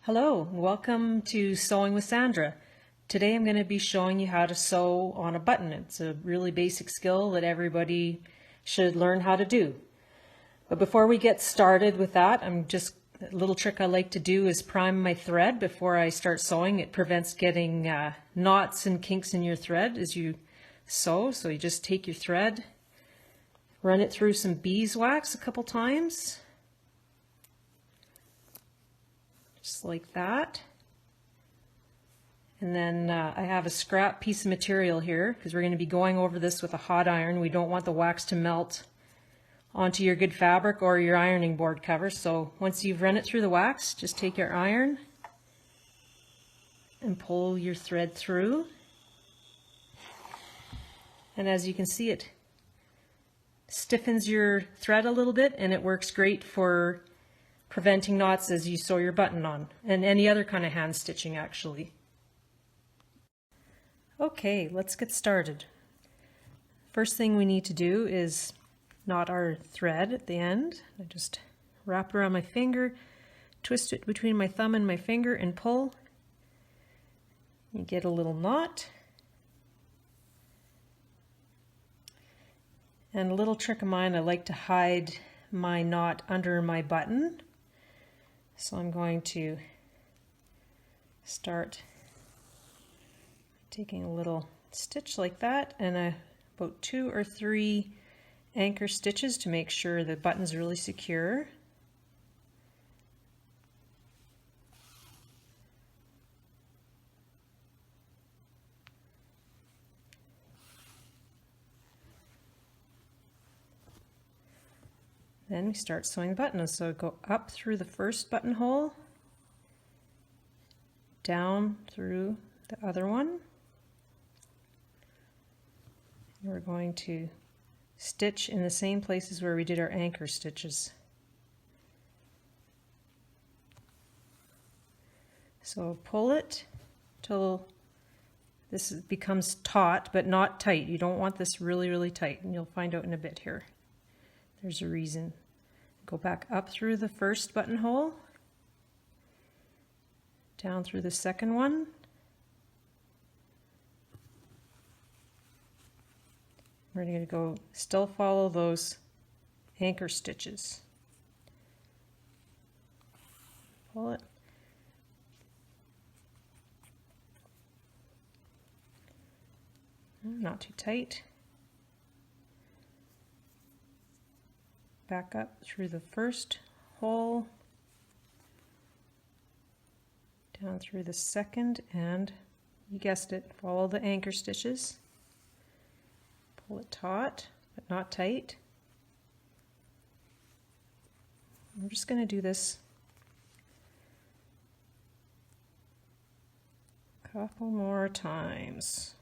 Hello, welcome to Sewing with Sandra. Today I'm going to be showing you how to sew on a button. It's a really basic skill that everybody should learn how to do. But before we get started with that, a little trick I like to do is prime my thread before I start sewing. It prevents getting knots and kinks in your thread as you sew. So you just take your thread, run it through some beeswax a couple times. Just like that. And then I have a scrap piece of material here because we're going to be going over this with a hot iron. We don't want the wax to melt onto your good fabric or your ironing board cover. So once you've run it through the wax, just take your iron and pull your thread through. And as you can see, it stiffens your thread a little bit, and it works great for preventing knots as you sew your button on, and any other kind of hand stitching actually. Okay, let's get started. First thing we need to do is knot our thread at the end. I just wrap it around my finger, twist it between my thumb and my finger and pull. You get a little knot. And a little trick of mine, I like to hide my knot under my button. So I'm going to start taking a little stitch like that and about 2 or 3 anchor stitches to make sure the button's really secure. Then we start sewing the button. So go up through the first buttonhole, down through the other one. And we're going to stitch in the same places where we did our anchor stitches. So pull it till this becomes taut but not tight. You don't want this really, really tight, and you'll find out in a bit here. There's a reason. Go back up through the first buttonhole, down through the second one, we're going to go still follow those anchor stitches. Pull it. Not too tight. Back up through the first hole, down through the second, and you guessed it, follow the anchor stitches. Pull it taut, but not tight. I'm just going to do this a couple more times.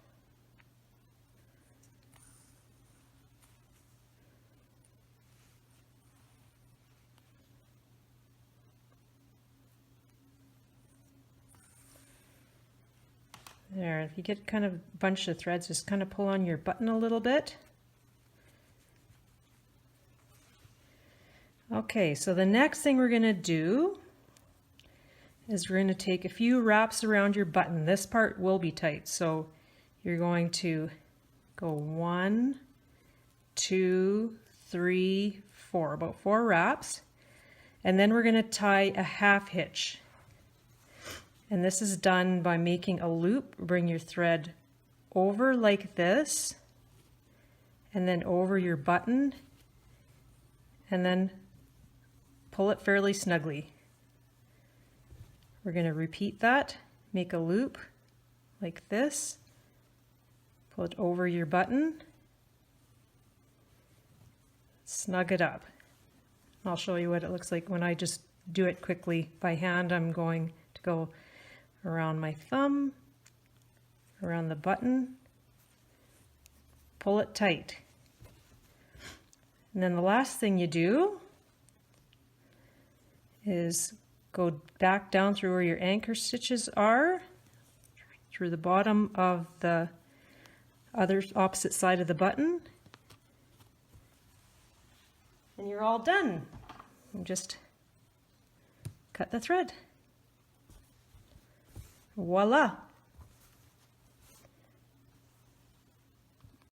There, if you get kind of a bunch of threads, just kind of pull on your button a little bit. Okay, so the next thing we're going to do is we're going to take a few wraps around your button. This part will be tight, so you're going to go 1, 2, 3, 4, about 4 wraps, and then we're going to tie a half hitch. And this is done by making a loop. Bring your thread over like this, and then over your button, and then pull it fairly snugly. We're going to repeat that. Make a loop like this, pull it over your button, snug it up. I'll show you what it looks like when I just do it quickly by hand. I'm going to go around my thumb, around the button, pull it tight. And then the last thing you do is go back down through where your anchor stitches are, through the bottom of the other opposite side of the button, and you're all done. And just cut the thread. Voila!